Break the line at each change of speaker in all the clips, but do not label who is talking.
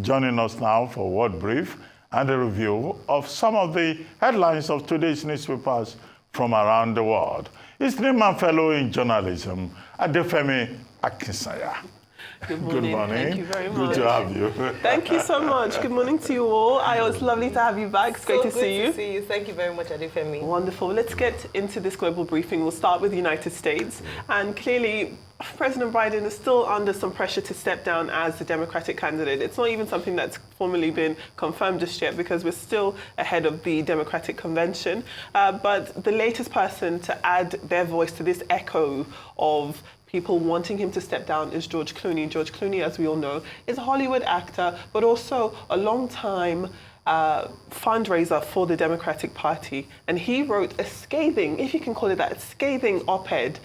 Joining us now for Word Brief and a review of some of the headlines of today's newspapers from around the world is Nigerian Fellow in Journalism, Adefemi Akinsanya.
Good morning.
Good morning.
Thank you very much.
Good to have you.
Thank you so much. Good morning to you all. It's lovely to have you back. It's great to see you.
Good to see you. Thank you very much, Adefemi.
Wonderful. Let's get into this global briefing. We'll start with the United States. And clearly, President Biden is still under some pressure to step down as the Democratic candidate. It's not even something that's formally been confirmed just yet because we're still ahead of the Democratic convention. But the latest person to add their voice to this echo of people wanting him to step down is George Clooney. George Clooney, as we all know, is a Hollywood actor, but also a long-time fundraiser for the Democratic Party. And he wrote a scathing, if you can call it that, scathing op-ed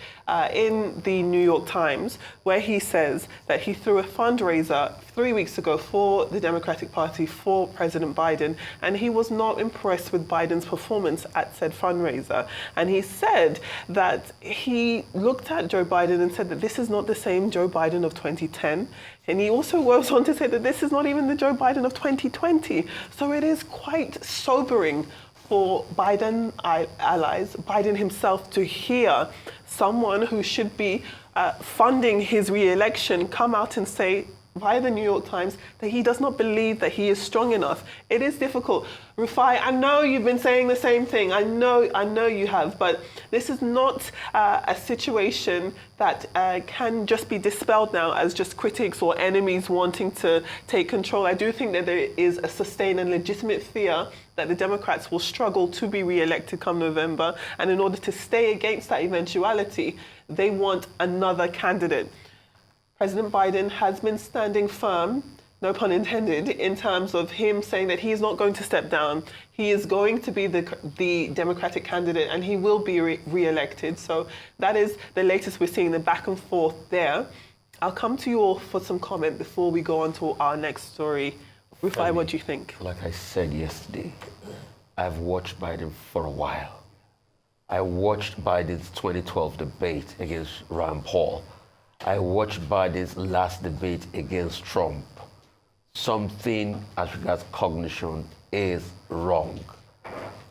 in the New York Times, where he says that he threw a fundraiser 3 weeks ago for the Democratic Party for President Biden, and he was not impressed with Biden's performance at said fundraiser. And he said that he looked at Joe Biden and said that this is not the same Joe Biden of 2010. And he also goes on to say that this is not even the Joe Biden of 2020. So it is quite sobering for Biden allies, Biden himself, to hear someone who should be funding his re-election come out and say via the New York Times that he does not believe that he is strong enough. It is difficult. Rufai, I know you've been saying the same thing. I know you have, but this is not a situation that can just be dispelled now as just critics or enemies wanting to take control. I do think that there is a sustained and legitimate fear that the Democrats will struggle to be re-elected come November, and in order to stay against that eventuality, they want another candidate. President Biden has been standing firm, no pun intended, in terms of him saying that he is not going to step down. He is going to be the Democratic candidate and he will be re-elected. So that is the latest we're seeing, the back and forth there. I'll come to you all for some comment before we go on to our next story. Rufai, what do you think?
Like I said yesterday, I've watched Biden for a while. I watched Biden's 2012 debate against Rand Paul. I watched Biden's last debate against Trump. Something as regards cognition is wrong.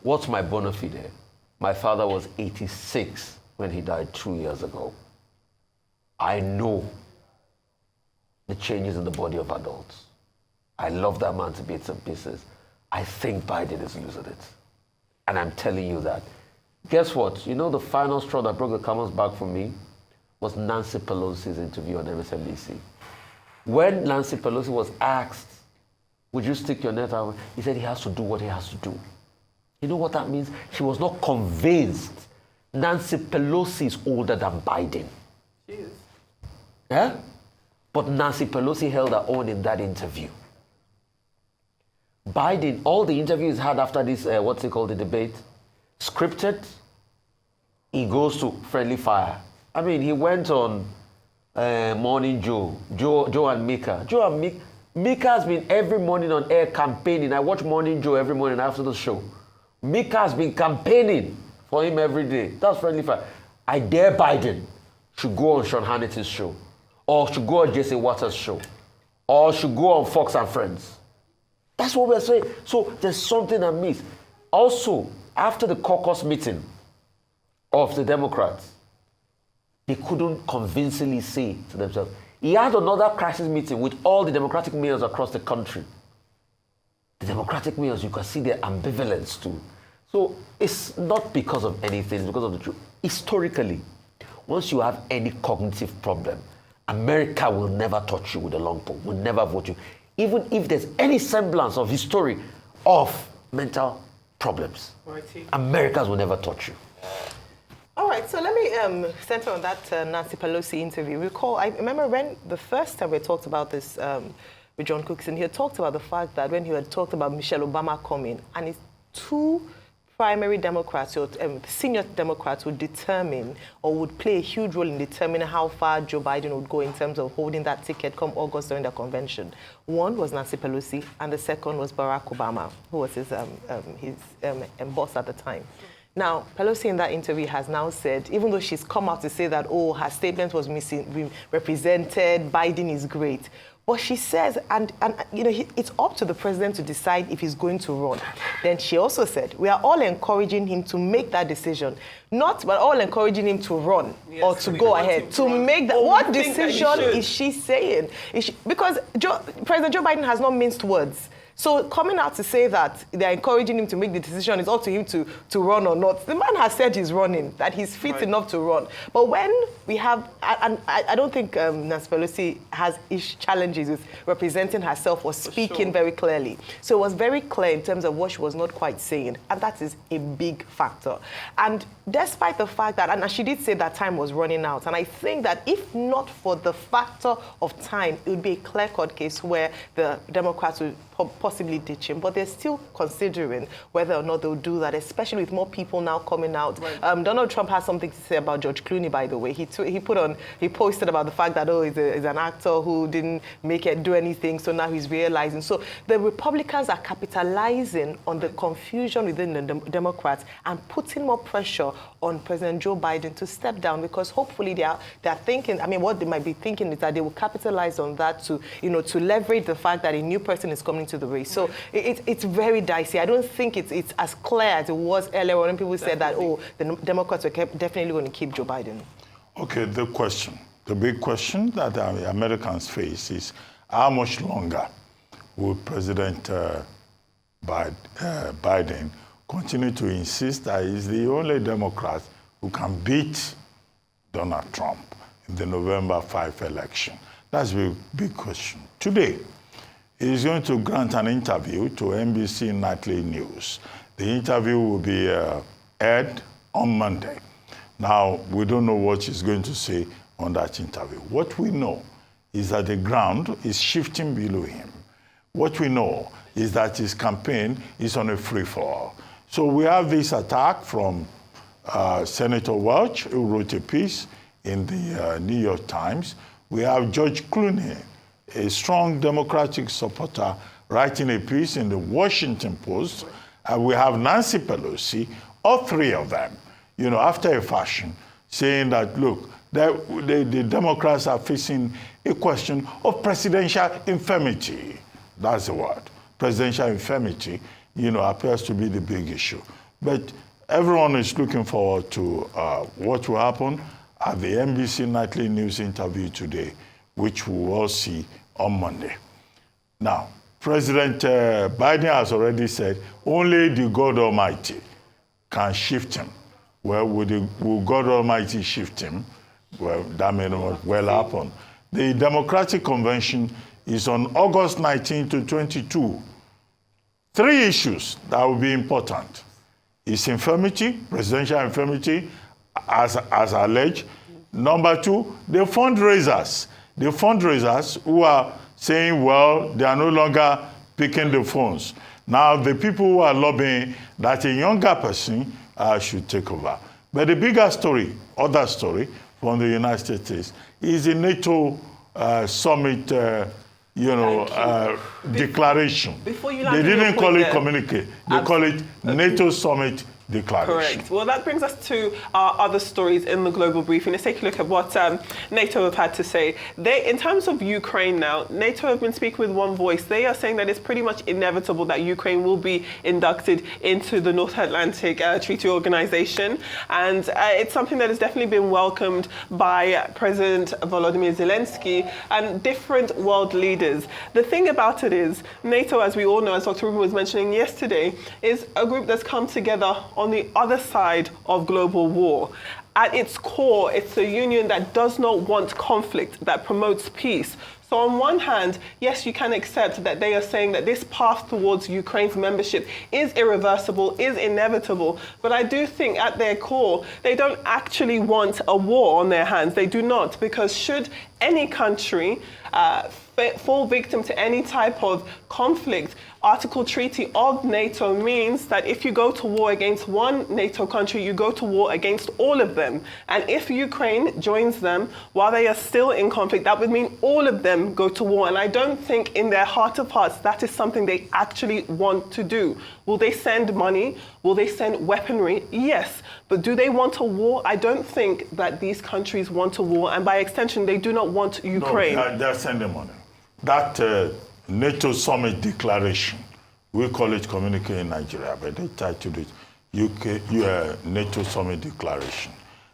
What's my bona fide? My father was 86 when he died 2 years ago. I know the changes in the body of adults. I love that man to bits and pieces. I think Biden is losing it. And I'm telling you that. Guess what? You know the final straw that broke the camel's back for me was Nancy Pelosi's interview on MSNBC. When Nancy Pelosi was asked, would you stick your neck out? He said he has to do what he has to do. You know what that means? She was not convinced Nancy Pelosi is older than Biden.
She is.
Yeah? But Nancy Pelosi held her own in that interview. Biden, all the interviews had after this, the debate, scripted, he goes to friendly fire. I mean, he went on Morning Joe and Mika. Mika has been every morning on air campaigning. I watch Morning Joe every morning after the show. Mika has been campaigning for him every day. That's friendly fire. I dare Biden should go on Sean Hannity's show, or should go on Jesse Waters' show, or should go on Fox and Friends. That's what we're saying. So there's something amiss. Also, after the caucus meeting of the Democrats, they couldn't convincingly say to themselves. He had another crisis meeting with all the Democratic mayors across the country. The Democratic mayors, you can see their ambivalence too. So it's not because of anything, it's because of the truth. Historically, once you have any cognitive problem, America will never touch you with a long pole, will never vote you. Even if there's any semblance of history of mental problems, Americans will never touch you.
All right, so let me center on that Nancy Pelosi interview. I remember when the first time we talked about this with John Cookson, he had talked about the fact that when he had talked about Michelle Obama coming, and his two primary Democrats, or senior Democrats, would determine or would play a huge role in determining how far Joe Biden would go in terms of holding that ticket come August during the convention. One was Nancy Pelosi, and the second was Barack Obama, who was his boss at the time. Now, Pelosi in that interview has now said, even though she's come out to say that, oh, her statement was misrepresented, Biden is great. But she says, and you know, it's up to the president to decide if he's going to run. Then she also said, we are all encouraging him to make that decision. Not, but all encouraging him to run or to go ahead. To make that. What decision is she saying? Because President Joe Biden has not minced words. So coming out to say that they're encouraging him to make the decision, it's up to him to run or not. The man has said he's running, that he's fit enough to run. But when we have, and I don't think Nancy Pelosi has challenges with representing herself or speaking very clearly. So it was very clear in terms of what she was not quite saying, and that is a big factor. And despite the fact that, and she did say that time was running out, and I think that if not for the factor of time, it would be a clear-cut case where the Democrats would possibly ditch him, but they're still considering whether or not they'll do that, especially with more people now coming out. Donald Trump has something to say about George Clooney, by the way. He posted about the fact that, he's an actor who didn't do anything, so now he's realizing. So the Republicans are capitalizing on the confusion within the Democrats and putting more pressure on President Joe Biden to step down, because hopefully they're thinking, what they might be thinking is that they will capitalize on that to leverage the fact that a new person is coming to the race. So it's very dicey. I don't think it's as clear as it was earlier when people said that, the Democrats were definitely going to keep Joe Biden. Okay,
the big question that Americans face is how much longer will President Biden continue to insist that he's the only Democrat who can beat Donald Trump in the November 5 election? That's a big question. Today, he is going to grant an interview to NBC Nightly News. The interview will be aired on Monday. Now, we don't know what he's going to say on that interview. What we know is that the ground is shifting below him. What we know is that his campaign is on a free-for-all. So we have this attack from Senator Welch, who wrote a piece in the New York Times. We have George Clooney, a strong Democratic supporter, writing a piece in the Washington Post. And we have Nancy Pelosi, all three of them, after a fashion, saying that, look, the Democrats are facing a question of presidential infirmity. That's the word. Presidential infirmity, appears to be the big issue. But everyone is looking forward to what will happen at the NBC Nightly News interview today, which we will all see on Monday. Now, President Biden has already said only the God Almighty can shift him. Well, will God Almighty shift him? Well, that may not well happen. The Democratic Convention is on August 19 to 22. 3 issues that will be important. His infirmity, presidential infirmity, as alleged. Number 2, the fundraisers. The fundraisers who are saying, well, they are no longer picking the phones. Now, the people who are lobbying that a younger person should take over. But the bigger story, other story from the United States, is the NATO summit, declaration. They didn't call it communique. They call it NATO summit declaration.
Correct. Well, that brings us to our other stories in the global briefing. Let's take a look at what NATO have had to say. In terms of Ukraine now, NATO have been speaking with one voice. They are saying that it's pretty much inevitable that Ukraine will be inducted into the North Atlantic Treaty Organization. And it's something that has definitely been welcomed by President Volodymyr Zelensky and different world leaders. The thing about it is, NATO, as we all know, as Dr. Rubin was mentioning yesterday, is a group that's come together on the other side of global war. At its core, it's a union that does not want conflict, that promotes peace. So on one hand, yes, you can accept that they are saying that this path towards Ukraine's membership is irreversible, is inevitable. But I do think at their core, they don't actually want a war on their hands. They do not, because should any country fall victim to any type of conflict, Article Treaty of NATO means that if you go to war against one NATO country, you go to war against all of them. And if Ukraine joins them while they are still in conflict, that would mean all of them go to war. And I don't think in their heart of hearts that is something they actually want to do. Will they send money? Will they send weaponry? Yes. But do they want a war? I don't think that these countries want a war. And by extension, they do not want Ukraine.
No, they're sending money. that NATO summit declaration, we call it communique in Nigeria, but they titled it NATO summit declaration.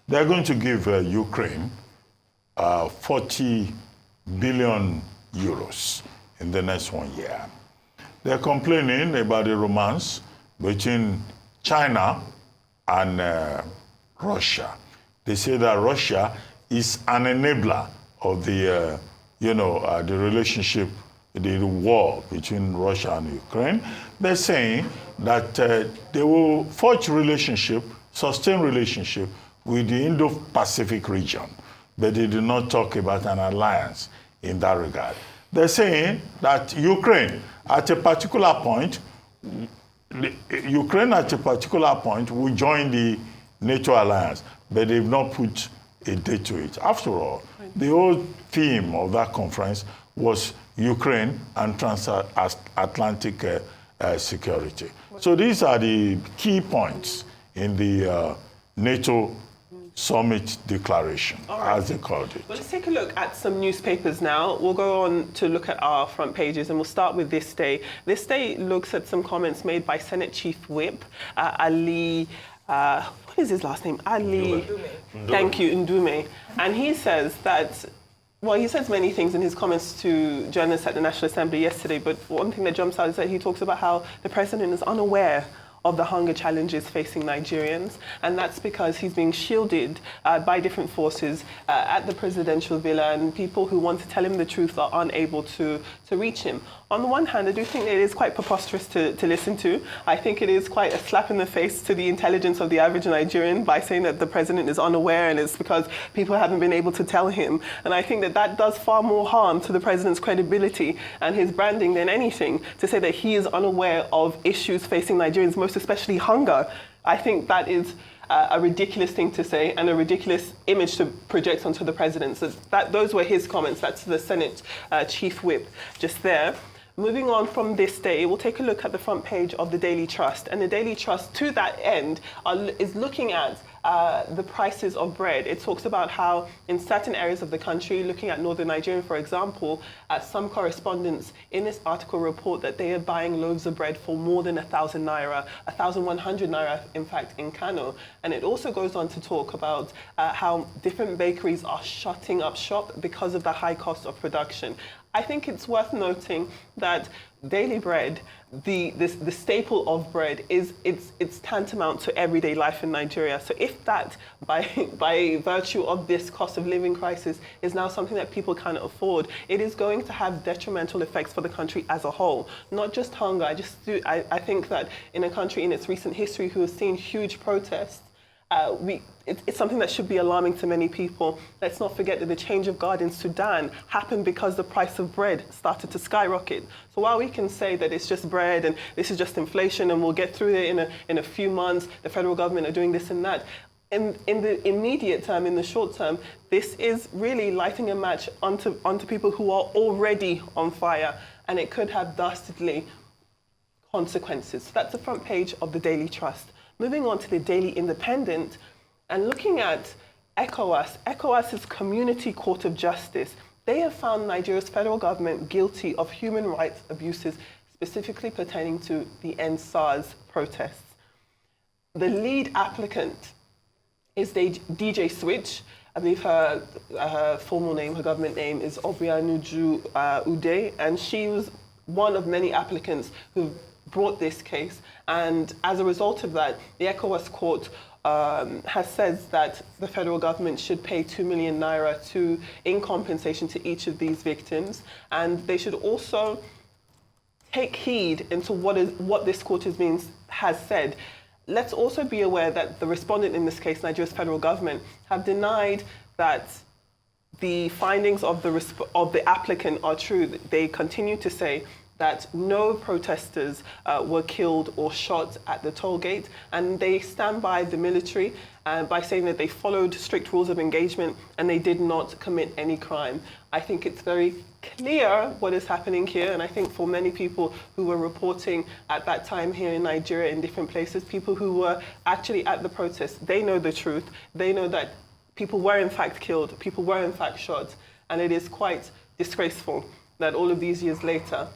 They're going to give Ukraine 40 billion euros in the next 1 year. They're complaining about the romance between China and Russia. They say that Russia is an enabler of the, the relationship, the war between Russia and Ukraine. They're saying that they will forge relationship, sustain relationship with the Indo-Pacific region, but they do not talk about an alliance in that regard. They're saying that Ukraine, at a particular point, will join the NATO alliance, but they've not put a date to it. After all, the whole theme of that conference was Ukraine and transatlantic security. So these are the key points in the NATO summit declaration, as they called it.
Well, let's take a look at some newspapers now. We'll go on to look at our front pages, and we'll start with This Day. This Day looks at some comments made by Senate Chief Whip Ali. What is his last name? Ali.
Ndume.
Thank you, Ndume. And he says that. Well, he says many things in his comments to journalists at the National Assembly yesterday, but one thing that jumps out is that he talks about how the president is unaware of the hunger challenges facing Nigerians, and that's because he's being shielded by different forces at the presidential villa, and people who want to tell him the truth are unable to reach him. On the one hand, I do think it is quite preposterous to listen to. I think it is quite a slap in the face to the intelligence of the average Nigerian by saying that the president is unaware and it's because people haven't been able to tell him. And I think that that does far more harm to the president's credibility and his branding than anything to say that he is unaware of issues facing Nigerians, most especially hunger. I think that is a ridiculous thing to say and a ridiculous image to project onto the president. So those were his comments. That's the Senate Chief Whip just there. Moving on from This Day, we'll take a look at the front page of the Daily Trust. And the Daily Trust, to that end, is looking at the prices of bread. It talks about how in certain areas of the country, looking at northern Nigeria, for example, some correspondents in this article report that they are buying loaves of bread for more than 1,000 naira, 1,100 naira, in fact, in Kano. And it also goes on to talk about how different bakeries are shutting up shop because of the high cost of production. I think it's worth noting that daily bread, the staple of bread, it's tantamount to everyday life in Nigeria. So if that, by virtue of this cost of living crisis, is now something that people cannot afford, it is going to have detrimental effects for the country as a whole. Not just hunger. I think that in a country in its recent history who has seen huge protests, it's something that should be alarming to many people. Let's not forget that the change of guard in Sudan happened because the price of bread started to skyrocket. So while we can say that it's just bread and this is just inflation and we'll get through it in a few months, the federal government are doing this and that, in the immediate term, in the short term, this is really lighting a match onto people who are already on fire, and it could have dastardly consequences. So that's the front page of the Daily Trust. Moving on to the Daily Independent and looking at ECOWAS's Community Court of Justice. They have found Nigeria's federal government guilty of human rights abuses, specifically pertaining to the End SARS protests. The lead applicant is DJ Switch. I believe her formal name, her government name is Obianuju Ude, and she was one of many applicants who brought this case, and as a result of that, the ECOWAS court has said that the federal government should pay 2 million naira in compensation to each of these victims, and they should also take heed into what this court has said. Let's also be aware that the respondent in this case, Nigeria's federal government, have denied that the findings of the applicant are true. They continue to say that no protesters were killed or shot at the toll gate, and they stand by the military by saying that they followed strict rules of engagement and they did not commit any crime. I think it's very clear what is happening here, and I think for many people who were reporting at that time here in Nigeria in different places, people who were actually at the protest, they know the truth. They know that people were in fact killed, people were in fact shot, and it is quite disgraceful that all of these years later,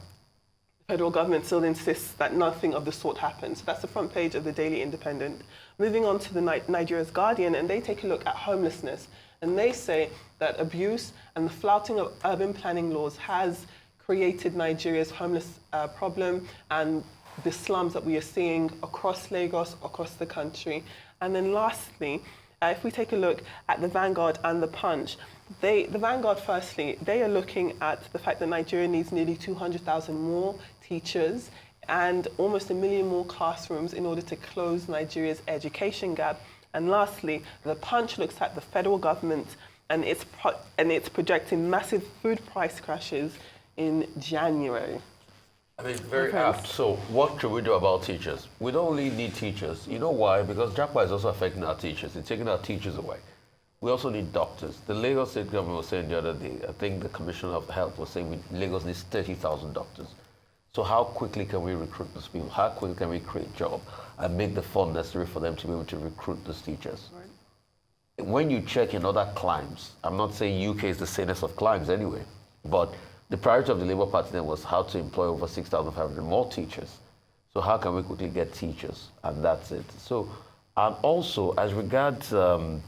the federal government still insists that nothing of the sort happens. So that's the front page of the Daily Independent. Moving on to the Nigeria's Guardian, and they take a look at homelessness. And they say that abuse and the flouting of urban planning laws has created Nigeria's homeless problem and the slums that we are seeing across Lagos, across the country. And then lastly, if we take a look at the Vanguard and the Punch, the Vanguard, firstly, they are looking at the fact that Nigeria needs nearly 200,000 more teachers and almost 1 million more classrooms in order to close Nigeria's education gap. And lastly, the Punch looks at the federal government and it's projecting massive food price crashes in January.
I mean, very apt. So what should we do about teachers? We don't only need teachers. You know why? Because Japa is also affecting our teachers. It's taking our teachers away. We also need doctors. The Lagos State government was saying the other day, I think the Commissioner of Health was saying Lagos needs 30,000 doctors. So how quickly can we recruit those people? How quickly can we create jobs and make the fund necessary for them to be able to recruit those teachers? Right. When you check in other climes, I'm not saying UK is the sanest of climes anyway, but the priority of the Labour Party then was how to employ over 6,500 more teachers. So how can we quickly get teachers? And that's it. So, and also, as regards Mr.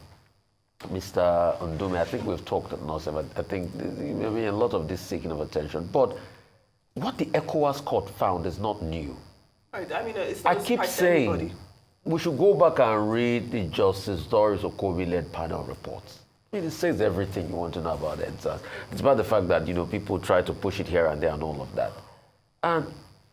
Ndume, I think we've talked at nauseam. I think maybe a lot of this seeking of attention. But what the ECOWAS court found is not new.
Right. I mean, it's
I keep saying we should go back and read the Justice Doris Okobi-led panel reports. It says everything you want to know about EndSARS. It's about the fact that, people try to push it here and there and all of that. And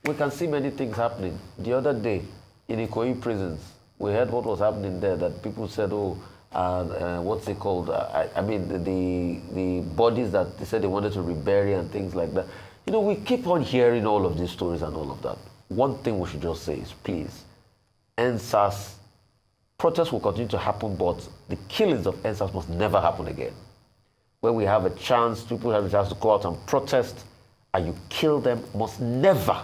we can see many things happening. The other day, in Ikoyi prisons, we heard what was happening there, that people said, what's it called? The bodies that they said they wanted to rebury and things like that. We keep on hearing all of these stories and all of that. One thing we should just say is, please, EndSARS, protests will continue to happen, but the killings of EndSARS must never happen again. Where we have a chance, people have a chance to go out and protest, and you kill them, must never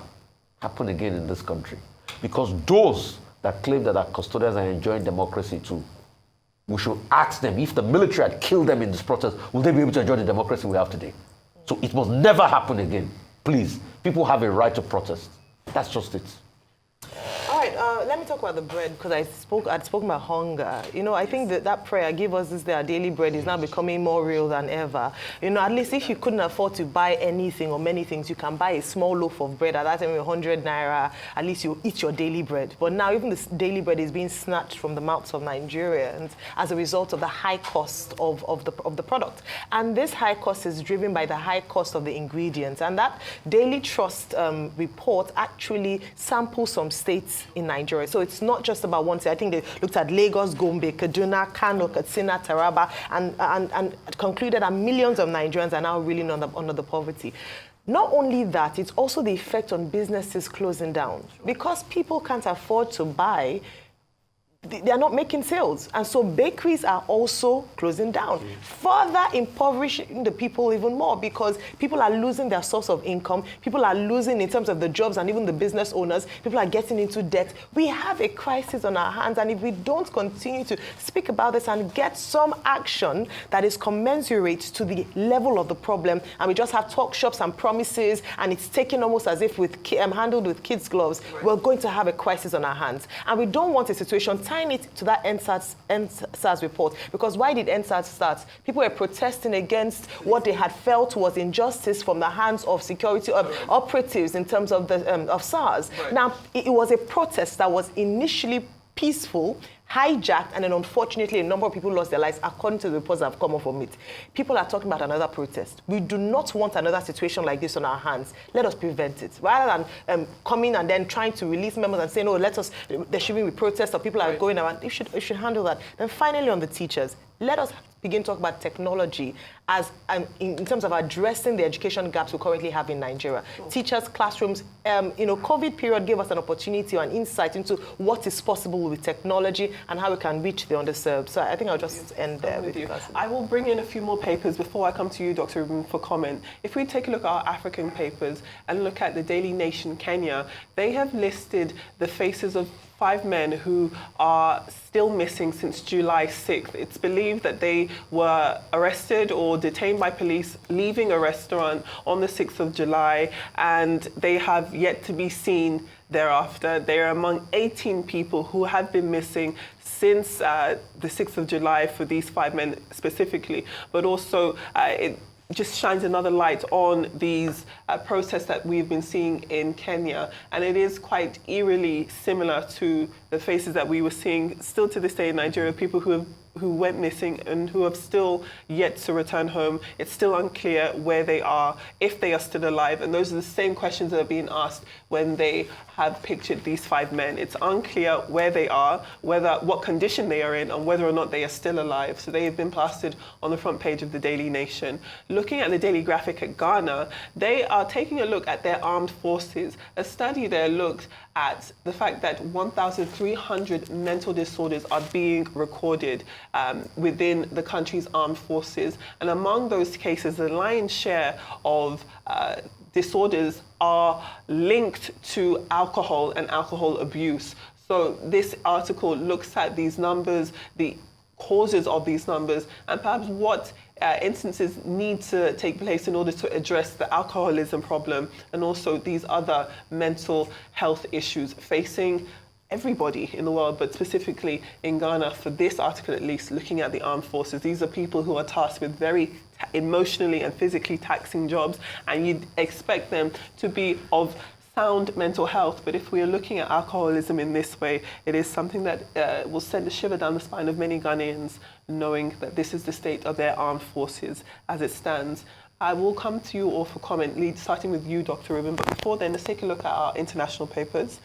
happen again in this country. Because those that claim that our custodians are enjoying democracy too, we should ask them, if the military had killed them in this protest, will they be able to enjoy the democracy we have today? So it must never happen again. Please, people have a right to protest. That's just it.
All right, let me talk about the bread, because I'd spoken about hunger. I think that prayer, give us this day our daily bread, is now becoming more real than ever. At least if you couldn't afford to buy anything or many things, you can buy a small loaf of bread. At that time, 100 naira, at least you eat your daily bread. But now even this daily bread is being snatched from the mouths of Nigerians as a result of the high cost of the product. And this high cost is driven by the high cost of the ingredients. And that Daily Trust report actually samples some states in Nigeria. So it's not just about one state. I think they looked at Lagos, Gombe, Kaduna, Kano, Katsina, Taraba, and concluded that millions of Nigerians are now reeling under the poverty. Not only that, it's also the effect on businesses closing down. Because people can't afford to buy, they are not making sales. And so bakeries are also closing down, further impoverishing the people even more, because people are losing their source of income. People are losing in terms of the jobs and even the business owners. People are getting into debt. We have a crisis on our hands. And if we don't continue to speak about this and get some action that is commensurate to the level of the problem, and we just have talk shops and promises, and it's taken almost as if handled with kids' gloves, we're going to have a crisis on our hands. And we don't want a situation tying it to that EndSARS report. Because why did EndSARS start? People were protesting against what they had felt was injustice from the hands of security operatives in terms of of SARS. Right. Now, it was a protest that was initially peaceful, hijacked, and then unfortunately a number of people lost their lives, according to the reports that have come up from it. People are talking about another protest. We do not want another situation like this on our hands. Let us prevent it. Rather than coming and then trying to release members and saying, there shouldn't be protests or people are going around. You should handle that. Then finally on the teachers, let us begin to talk about technology as in terms of addressing the education gaps we currently have in Nigeria. Sure. Teachers, classrooms, COVID period gave us an opportunity or an insight into what is possible with technology and how we can reach the underserved. So I think I'll just end there with you.
I will bring in a few more papers before I come to you, Dr. Rubin, for comment. If we take a look at our African papers and look at the Daily Nation Kenya, they have listed the faces of 5 men who are still missing since July 6th. It's believed that they were arrested or detained by police leaving a restaurant on the 6th of July, and they have yet to be seen thereafter. They are among 18 people who have been missing since the 6th of July for these 5 men specifically, but also it just shines another light on these protests that we've been seeing in Kenya. And it is quite eerily similar to the faces that we were seeing still to this day in Nigeria, people who went missing and who have still yet to return home. It's still unclear where they are, if they are still alive. And those are the same questions that are being asked when they have pictured these 5 men. It's unclear where they are, what condition they are in, and whether or not they are still alive. So they have been plastered on the front page of the Daily Nation. Looking at the Daily Graphic at Ghana, they are taking a look at their armed forces. A study there looked at the fact that 1,300 mental disorders are being recorded within the country's armed forces. And among those cases, the lion's share of disorders are linked to alcohol and alcohol abuse. So this article looks at these numbers, the causes of these numbers, and perhaps what instances need to take place in order to address the alcoholism problem and also these other mental health issues facing everybody in the world, but specifically in Ghana, for this article at least, looking at the armed forces. These are people who are tasked with very emotionally and physically taxing jobs, and you'd expect them to be of sound mental health. But if we are looking at alcoholism in this way, it is something that will send a shiver down the spine of many Ghanaians, knowing that this is the state of their armed forces as it stands. I will come to you all for comment, starting with you, Dr. Rubin. But before then, let's take a look at our international papers.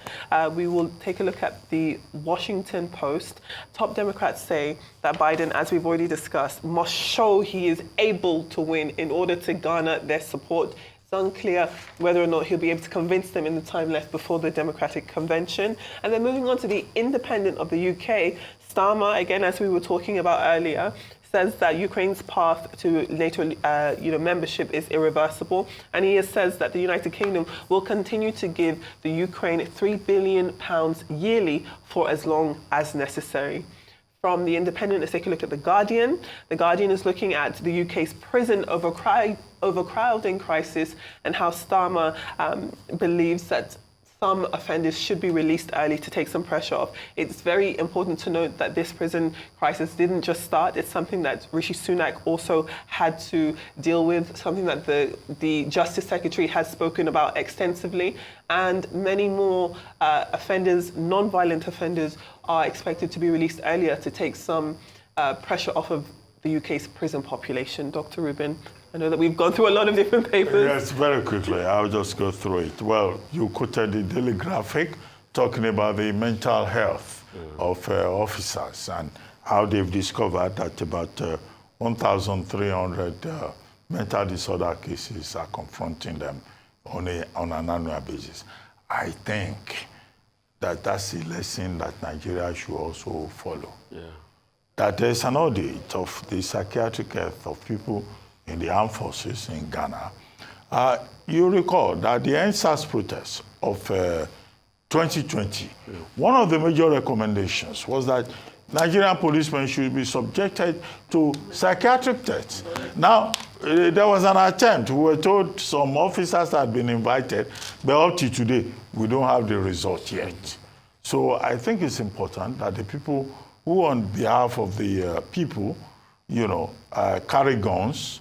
We will take a look at the Washington Post. Top Democrats say that Biden, as we've already discussed, must show he is able to win in order to garner their support. It's unclear whether or not he'll be able to convince them in the time left before the Democratic Convention. And then moving on to the Independent of the UK, Starmer, again, as we were talking about earlier, says that Ukraine's path to NATO membership is irreversible. And he says that the United Kingdom will continue to give the Ukraine £3 billion yearly for as long as necessary. From the Independent, let's take a look at The Guardian. The Guardian is looking at the UK's prison overcrowding crisis and how Starmer believes that some offenders should be released early to take some pressure off. It's very important to note that this prison crisis didn't just start. It's something that Rishi Sunak also had to deal with, something that the Justice Secretary has spoken about extensively, and many more offenders, non-violent offenders, are expected to be released earlier to take some pressure off of the UK's prison population. Dr. Rubin, I know that we've gone through a lot of different papers.
Yes, very quickly. I'll just go through it. Well, you quoted the Daily Graphic talking about the mental health of officers and how they've discovered that about 1,300 mental disorder cases are confronting them on an annual basis. I think that that's a lesson that Nigeria should also follow. Yeah. That there's an audit of the psychiatric health of people in the armed forces in Ghana. You recall that the NSAS protests of 2020, one of the major recommendations was that Nigerian policemen should be subjected to psychiatric tests. Now, there was an attempt. We were told some officers had been invited, but up to today, we don't have the result yet. So I think it's important that the people who, on behalf of the people, carry guns,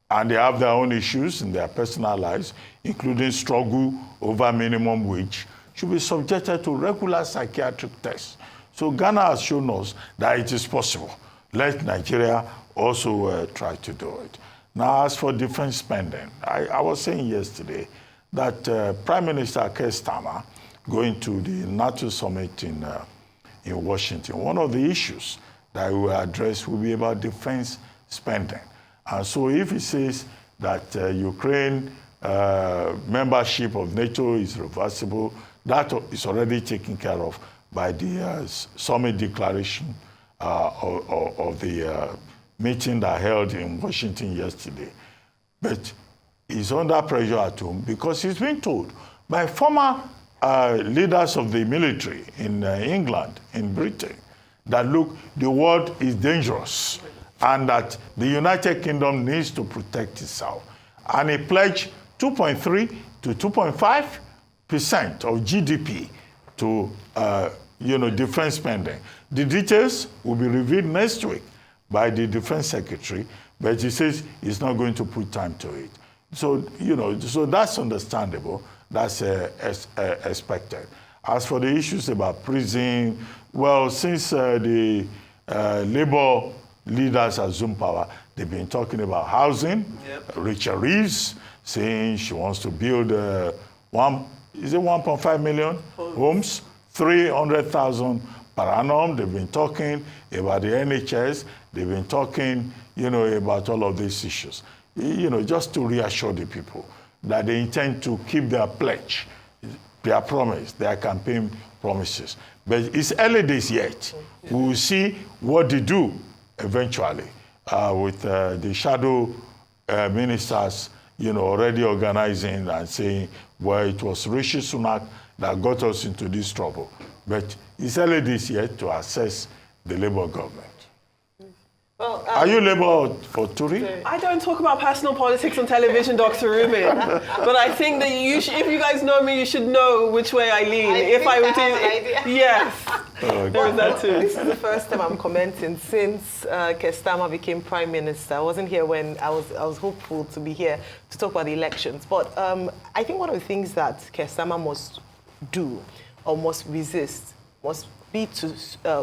and they have their own issues in their personal lives, including struggle over minimum wage, should be subjected to regular psychiatric tests. So Ghana has shown us that it is possible. Let Nigeria also try to do it. Now, as for defense spending, I was saying yesterday that Prime Minister Keir Starmer, going to the NATO summit in Washington, one of the issues that we will address will be about defense spending. And so if he says that Ukraine membership of NATO is reversible, that is already taken care of by the summit declaration of the meeting that held in Washington yesterday. But he's under pressure at home because he's been told by former leaders of the military in England, in Britain, that look, the world is dangerous and that the United Kingdom needs to protect itself. And he pledged 2.3 to 2.5% of GDP to defense spending. The details will be revealed next week by the defense secretary, but he says he's not going to put time to it. So, so that's understandable. That's expected. As for the issues about prison, well, since the Labour leaders assumed power, they've been talking about housing. Yep. Rachel Reeves saying she wants to build 1.5 million homes, 300,000 per annum. They've been talking about the NHS. They've been talking, about all of these issues. Just to reassure the people that they intend to keep their pledge, their promise, their campaign promises. But it's early days yet. We will see what they do eventually with the shadow ministers, already organizing and saying, well, it was Rishi Sunak that got us into this trouble. But it's early days yet to assess the Labour government.
Well,
are you Labour for Tory?
I don't talk about personal politics on television, Dr. Rubin. But I think that if you guys know me, you should know which way I lean. Yes. There is that too.
This is the first time I'm commenting since Keir Starmer became Prime Minister. I wasn't here when I was hopeful to be here to talk about the elections. But I think one of the things that Keir Starmer must do or must resist must be to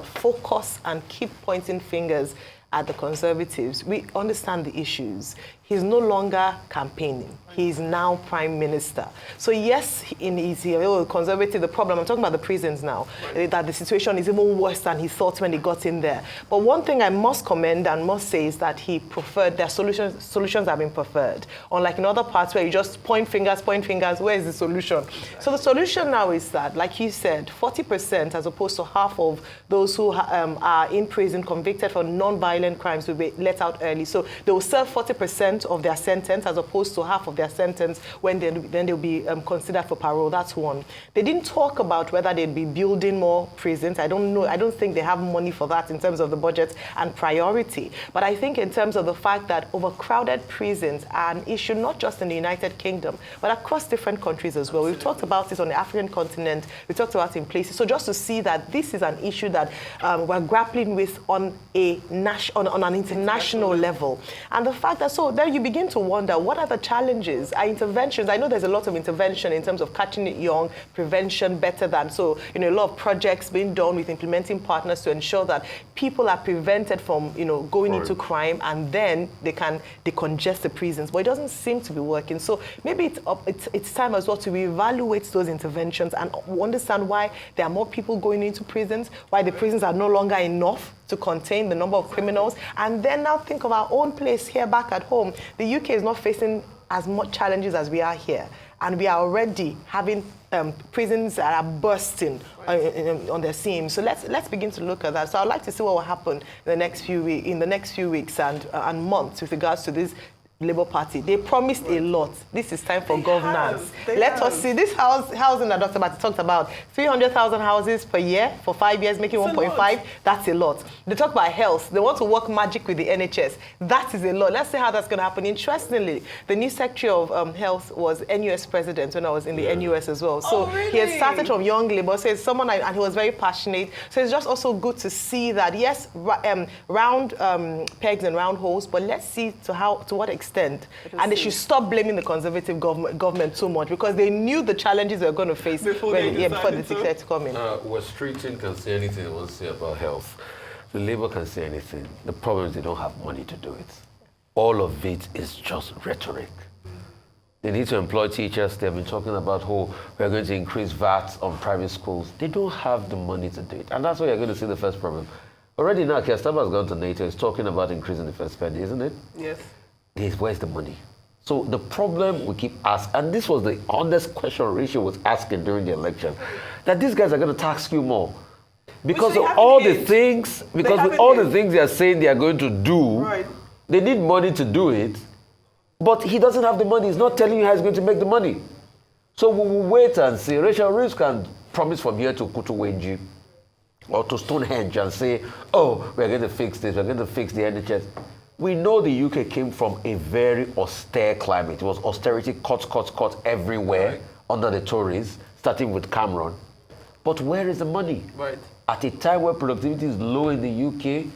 focus and keep pointing fingers at the Conservatives. We understand the issues. He's no longer campaigning. He's now Prime Minister. So yes, in his Conservative, the problem, I'm talking about the prisons now, that the situation is even worse than he thought when he got in there. But one thing I must commend and must say is that he preferred, their solutions have been preferred. Unlike in other parts where you just point fingers, where is the solution? So the solution now is that, like you said, 40% as opposed to half of those who are in prison convicted for non-violent crimes will be let out early. So they will serve 40% of their sentence as opposed to half of their sentence when then they'll be considered for parole. That's one. They didn't talk about whether they'd be building more prisons. I don't know. I don't think they have money for that in terms of the budget and priority. But I think in terms of the fact that overcrowded prisons are an issue not just in the United Kingdom, but across different countries as well. We've talked about this on the African continent. We talked about it in places. So just to see that this is an issue that we're grappling with on an international level. And the fact that, so then you begin to wonder, what are the challenges? Are interventions? I know there's a lot of intervention in terms of catching it young, prevention better than, so, a lot of projects being done with implementing partners to ensure that people are prevented from, going into crime, and then they can decongest the prisons. But it doesn't seem to be working. So maybe it's time as well to reevaluate those interventions and understand why there are more people going into prisons, why the prisons are no longer enough to contain the number of criminals, and then now think of our own place here back at home. The UK is not facing as much challenges as we are here, and we are already having prisons that are bursting on their seams. So let's begin to look at that. So I'd like to see what will happen in the next few weeks and months with regards to this Labour Party. They promised a lot. This is time for governance. Let us see this housing that Dr. Bati talked about. 300,000 houses per year for 5 years, making 1.5. That's a lot. They talk about health. They want to work magic with the NHS. That is a lot. Let's see how that's going to happen. Interestingly, the new Secretary of Health was NUS president when I was in the NUS as well. So
really?
He had started from Young Labour. So it's someone, and he was very passionate. So it's just also good to see that, yes, round pegs and round holes, but let's see to what extent. And they should stop blaming the Conservative government too much, because they knew the challenges they were going to face before they decided to come in.
West Streeton can say anything they want to say about health. The Labour can say anything. The problem is they don't have money to do it. All of it is just rhetoric. They need to employ teachers. They've been talking about, we're going to increase VAT on private schools. They don't have the money to do it. And that's where you're going to see the first problem. Already now, Keir Starmer has gone to NATO. He's talking about increasing the first spending, isn't it?
Yes.
Where's the money? So the problem we keep asking, and this was the honest question Rishi was asking during the election, that these guys are going to tax you more. Because of all the things, they are saying they are going to do, right. They need money to do it, but he doesn't have the money. He's not telling you how he's going to make the money. So we will wait and see. Rachel Reeves can promise from here to Kutuwenji or to Stonehenge and say, oh, we're going to fix this, we're going to fix the NHS. We know the UK came from a very austere climate. It was austerity, cuts everywhere under the Tories, starting with Cameron. But where is the money?
Right.
At a time where productivity is low in the UK,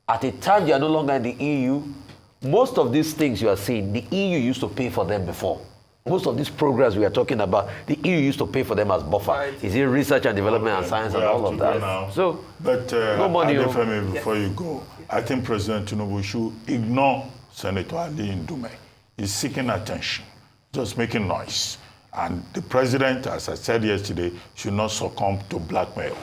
at a time you are no longer in the EU, most of these things you are seeing, the EU used to pay for them before. Most of these programs we are talking about, the EU used to pay for them as buffer.
Right.
Is it research and development and science and all of that?
Now.
So,
but
no money.
Adefemi, before you go, I think President Tinubu should ignore Senator Ali Ndume. He's seeking attention, just making noise. And the president, as I said yesterday, should not succumb to blackmail.